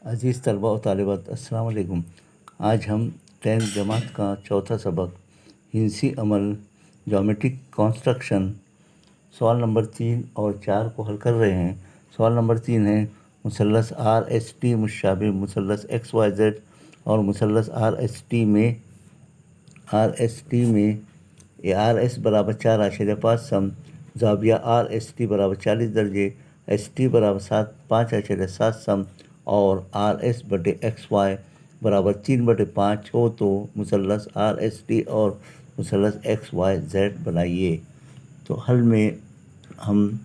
अज़ीज़ तलबा और तालिबात, अस्सलाम वालेकुम। आज हम 10th जमात का चौथा सबक हिंसी अमल ज्योमेट्रिक कंस्ट्रक्शन सवाल नंबर 3 और 4 को हल कर रहे हैं। सवाल नंबर 3 है मुसल्लस आर एस टी मुशाबिह मुसल्लस एक्स वाई जेड और मुसल्लस आर एस टी में आर एस बराबर 4.5 सम ज़ाविया आर एस टी बराबर 40 दर्जे, एस टी बराबर 5.7 सम और आर एस बटे एक्स वाई बराबर 3/5 हो तो मुसल्लस आर एस टी और मुसल्लस एक्स वाई जेड बनाइए। तो हल में हम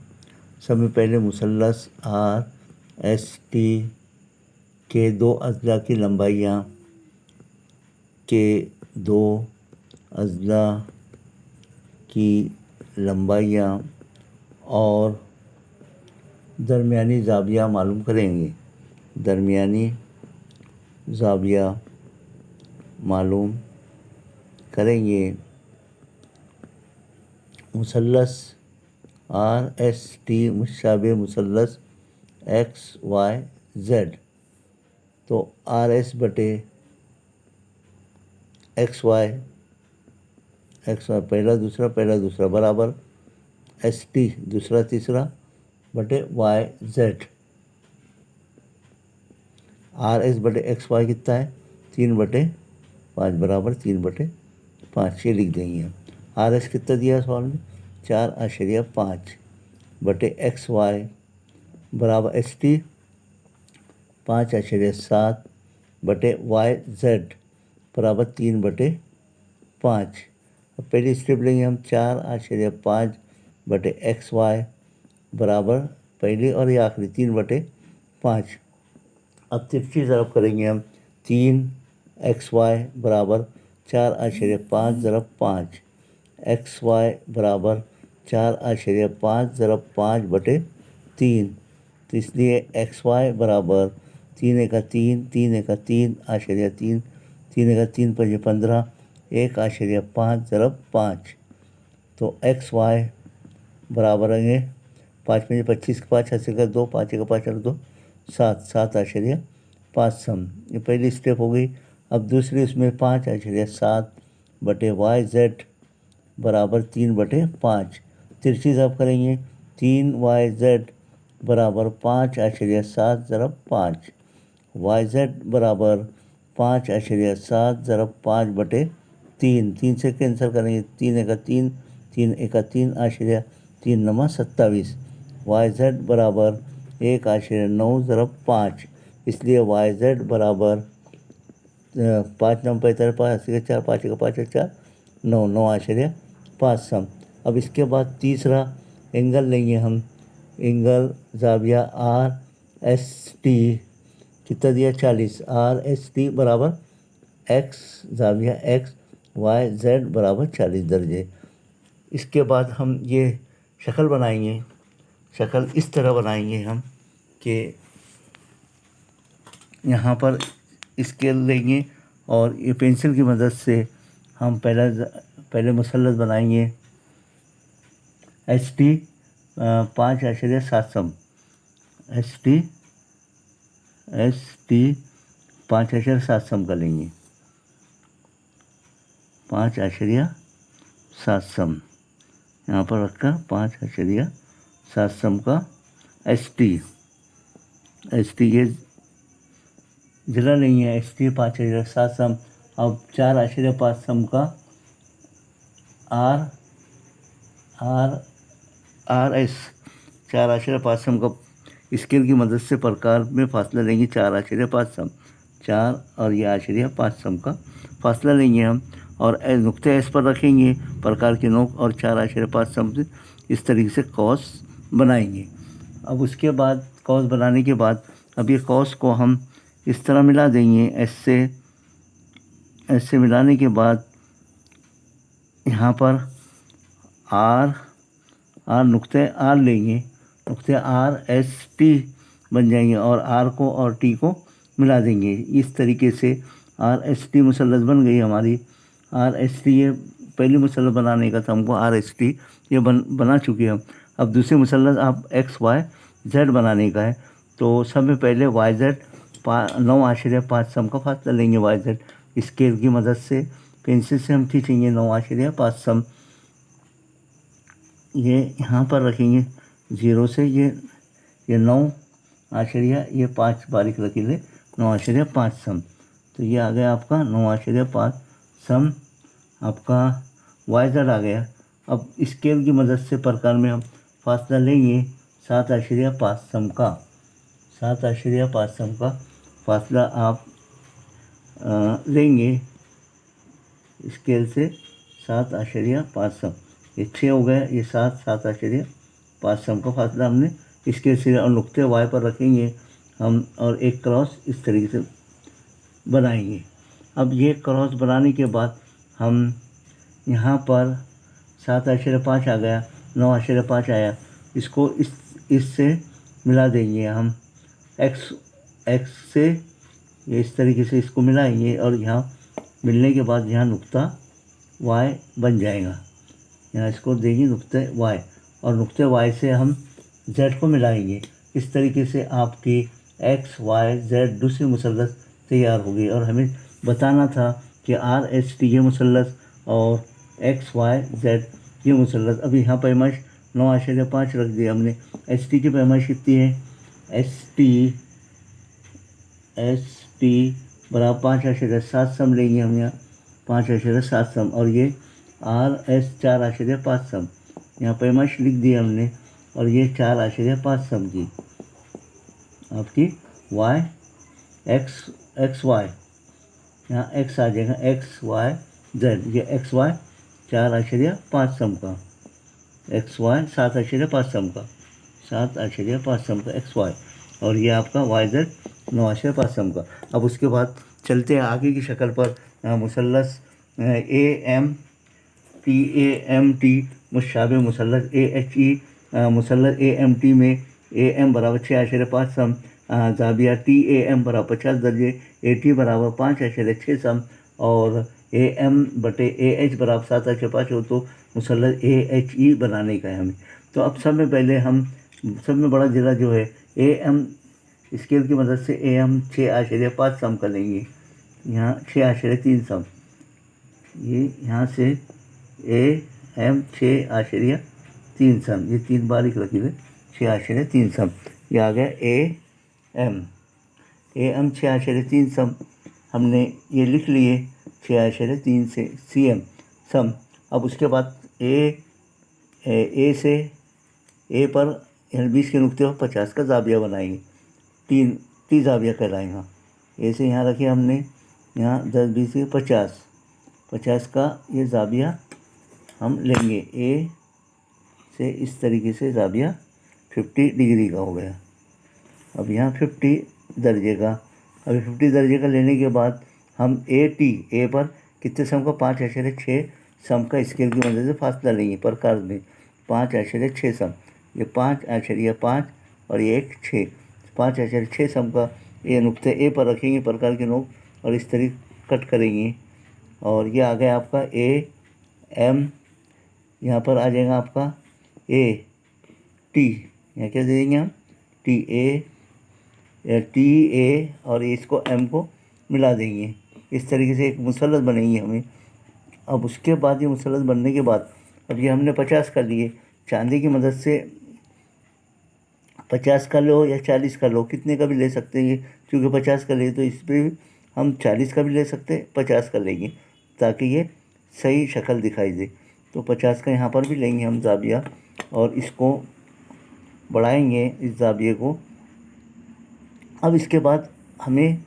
सबसे पहले मुसल्लस आर एस टी के दो अज़ला की लंबाइयाँ और दरमियानी ज़ाविया मालूम करेंगे। मुसल्लस आर एस टी मुशाबिह मुसल्लस एक्स वाई जेड, तो आर एस बटे एक्स वाई पहला दूसरा बराबर एस टी दूसरा तीसरा बटे वाई जेड। आर एस बटे एक्स वाई कितना है 3/5 बराबर 3/5 ये लिख देंगे। आर एस कितना दिया सवाल में 4.5 बटे एक्स वाई बराबर एस टी 5.7 बटे वाई जेड बराबर 3/5। अब पहली स्टेप लेंगे हम 4.5 बटे एक्स वाई बराबर पहली और ये आखिरी 3/5। अब तिरछी ज़रब करेंगे हम 3 एक्स वाई बराबर 4.5 ज़रब 5, एक्स वाई बराबर 4.5 ज़रब 5/3, तो इसलिए एक्स वाई बराबर 3 एका 3 3 एका 3.3 3 एका 3 5 15 1.5 ज़रब 5, तो एक्स वाई बराबर रहेंगे 5 5 25 का 5 80 का 2 5 का 5 2 7.5 सम। ये पहली स्टेप हो गई। अब दूसरी उसमें 5.7 बटे वाई जेड बराबर 3/5 तिरछी ज़रब करेंगे 3 वाई जेड बराबर 5.7 ज़रब 5, वाई जेड बराबर 5.7 ज़रब 5/3, 3 से कैंसिल करेंगे 3 एका 3 3 एका 3.3 नमा 27, वाई जेड बराबर 1.9 ज़रब 5, इसलिए वाई जेड बराबर 5 9 45 5 80 का 4 5 का 5 4 9 9.5 सम। अब इसके बाद तीसरा एंगल लेंगे हम, एंगल ज़ाविया आर एस टी कितना दिया 40, आर एस टी बराबर एक्स ज़ाविया एक्स वाई जेड बराबर 40 दर्जे। इसके बाद हम ये शक्ल बनाएंगे। शक्ल इस तरह बनाएंगे हम कि यहाँ पर स्केल लेंगे और ये पेंसिल की मदद से हम पहले मुसल्लस बनाएंगे एस टी 5.7 सम, एस टी 5.7 सम का लेंगे 5.7 सम, यहाँ पर रखकर 5.7 सम का एस टी ये ज़रा नहीं है, एस टी 5.7 सम। अब 4.5 सम का आर एस 4.5 सम का स्केल की मदद से प्रकार में फासला लेंगे 4.5 सम, 4 और ये 8.5 सम का फासला लेंगे हम और नुक्ते एस पर रखेंगे प्रकार की नोक और 4.5 सम से इस तरीके से कॉस बनाएंगे। अब उसके बाद कॉस बनाने के बाद अब ये कॉस को हम इस तरह मिला देंगे एस से मिलाने के बाद यहाँ पर आर नुक्ते आर लेंगे, नुक्ते आर एस टी बन जाएंगे और आर को और टी को मिला देंगे। इस तरीके से आर एस टी मुसल्लस बन गई हमारी। आर एस टी ये पहली मुसल्लस बनाने का था हमको, आर एस टी ये बना चुके हम। अब दूसरे मुसल्लस आप एक्स वाई जेड बनाने का है, तो सब में पहले वाई जेड 9.5 सम का फासला लेंगे वाई जेड स्केल की मदद से। पेंसिल से हम खींचेंगे 9.5 सम, ये यहाँ पर रखेंगे 0 से ये 9.5 बारीक रखिए 9.5 सम। तो ये आ गया आपका 9.5 सम, आपका वाई जेड आ गया। अब स्केल की मदद से प्रकार में हम फासला लेंगे 7.5 सम का। 7.5 सम का फासला आप लेंगे स्केल से 7.5 सम। ये 6 हो गया, ये 7.5 सम का फासला हमने स्केल से, और नुक्ते वाई पर रखेंगे हम और एक क्रॉस इस तरीके से बनाएंगे। अब ये क्रॉस बनाने के बाद हम यहाँ पर 7.5 आ गया, 9.5 आया, इसको इससे मिला देंगे हम एक्स से, ये इस तरीके से इसको मिलाएंगे और यहाँ मिलने के बाद यहाँ नुक्ता वाई बन जाएगा। यहाँ इसको देंगे नुक्ते वाई, और नुक्ते वाई से हम जेड को मिलाएंगे। इस तरीके से आपकी एक्स वाई जेड दूसरी मुसल्लस तैयार होगी। और हमें बताना था कि आर एच टी ये मुसल्लस और एक्स वाई जेड ये मुसल्लस। अभी यहाँ पैमाइश 9.5 रख दिया हमने। एच टी की पैमाइश कितनी है, एच टी बराबर 5.7 सम लेंगे हम यहाँ, 5.7 सम, और ये आर एस 4.5 सम, यहाँ पैमाइश लिख दी हमने, और ये 4.5 सम की आपकी वाई एक्स वाई, यहाँ एक्स आ जाएगा, एक्स वाई जेड, ये एक्स वाई 4.5 सम का, एक्स वाई 7.5 सम का, 7.5 सम का एक्स वाई, और ये आपका वाई जेड 9.5 सम का। अब उसके बाद चलते हैं आगे की शक्ल पर। मुसल्लस ए एम टी मुशाबे मुसल्लस ए एच ई मुसल्लस ए एम टी में ए एम बराबर 6.5 सम, जाविया टी ए एम बराबर 50 दर्जे, ए टी बराबर 5.6 सम, और ए एम बटे ए एच बराबर 7.5 हो। तो मुसल्लस ए एच ई बनाने का है हमें। तो अब सब में पहले हम सब में बड़ा जिला जो है ए एम स्केल की मदद से ए एम 6.5 सम का लेंगे, यहाँ 6.3 सम, ये यहाँ से ए एम 6.3 सम, ये 3 बारीक रखिए 6.3 सम, ये आ गया ए एम 6.3 सम, हमने ये लिख लिए 6.3 से सी एम सम। अब उसके बाद ए से ए पर 20 के नुक्ते पर 50 का जाविया बनाएंगे, 3 जाविया कहलाएगा। ए से यहाँ रखे हमने, यहाँ 10 20 के 50 का ये जाविया हम लेंगे। ए से इस तरीके से जाविया 50 डिग्री का हो गया। अब यहाँ 50 दर्जे का, अभी 50 दर्जे का लेने के बाद हम ए पर कितने सम का 5.6 सम का स्केल की मदद से फासला लेंगे प्रकार में 5.6 सम, ये 5.5 और ये 6, 5.6 सम का ये नुक्ते ए पर रखेंगे प्रकार के नोक, और इस तरीके कट करेंगे, और ये आ गया आपका ए एम, यहाँ पर आ जाएगा आपका ए टी, यहाँ क्या दे देंगे हम टी ए और इसको एम को मिला देंगे। इस तरीके से एक मुसल्लस बनेंगे हमें। अब उसके बाद ये मुसल्लस बनने के बाद अब ये हमने 50 कर लिए, चांदी की मदद से 50 का लो या 40 का लो, कितने का भी ले सकते हैं। ये क्योंकि 50 का ले तो इस पर हम 40 का भी ले सकते हैं, 50 का लेंगे ताकि ये सही शक्ल दिखाई दे। तो 50 का यहाँ पर भी लेंगे हम जाविया, और इसको बढ़ाएंगे इस जाविये को। अब इसके बाद हमें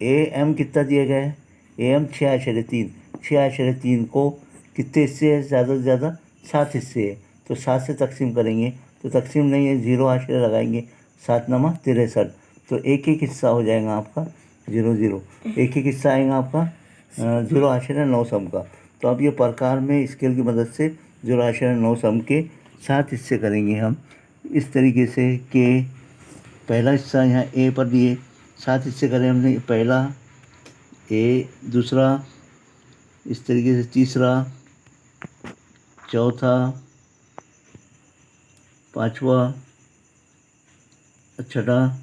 ए एम कितना दिया गया है, ए एम 6.3 को कितने हिस्से है, ज़्यादा से ज़्यादा 7 हिस्से है, तो 7 से तकसीम करेंगे, तो तकसीम नहीं है 0 आशरे लगाएंगे, 7 नमा 63, तो एक हिस्सा हो जाएगा आपका 0 एक हिस्सा आएगा आपका 0.9 सम का। तो अब ये प्रकार में स्केल की मदद से 0.9 सम के 7 हिस्से करेंगे हम, इस तरीके से कि पहला हिस्सा यहाँ ए पर दिए 7 हिस्से करें हमने, पहला ए, दूसरा इस तरीके से, तीसरा, चौथा, पांचवा, छठा,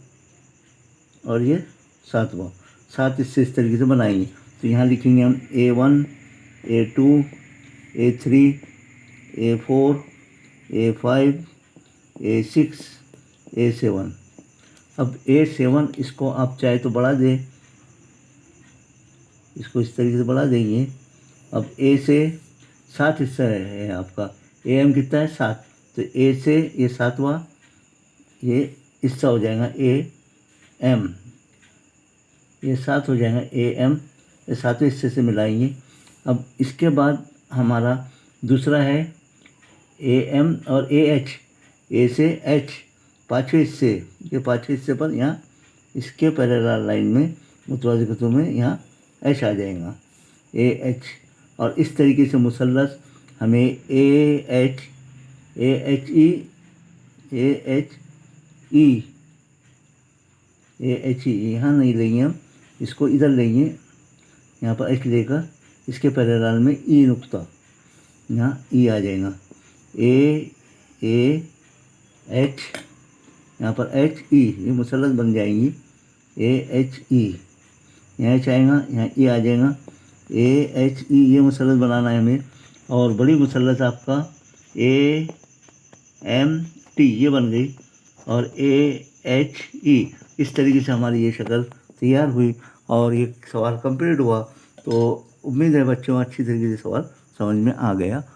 और ये सातवां, सात इससे इस तरीके से बनाएंगे। तो यहाँ लिखेंगे हम A1, A2, A3, A4, A5, A6, A7। अब A7 इसको आप चाहे तो बढ़ा दें, इसको इस तरीके से बढ़ा देंगे। अब A से 7 हिस्सा है आपका, AM कितना है 7, तो A से ये 7वां ये हिस्सा हो जाएगा AM, ये 7 हो जाएगा AM, ये 7वें हिस्से से मिलाएंगे। अब इसके बाद हमारा दूसरा है AM और AH, A से H 5वें हिस्से, ये 5वें हिस्से पर यहाँ इसके पैरेलल लाइन में मुतवाज़िकतों में यहाँ H आ जाएगा AH। और इस तरीके से मुसल्लस हमें AH, AHE, यहाँ नहीं लेंगे हम, इसको इधर लेंगे, यहाँ पर H लेकर इसके पैरेलल में E नुक्ता, यहाँ E आ जाएगा AH, यहाँ पर HE, ये मुसल्लस बन जाएंगी AHE, यहाँ H आएगा, यहाँ E आ जाएगा AHE, ये मुसल्लस बनाना है हमें। और बड़ी मुसल्लस आपका AMT, ये बन गई, और AHE। इस तरीके से हमारी ये शक्ल तैयार हुई और ये सवाल कंप्लीट हुआ। तो उम्मीद है बच्चों अच्छी तरीके से सवाल समझ में आ गया।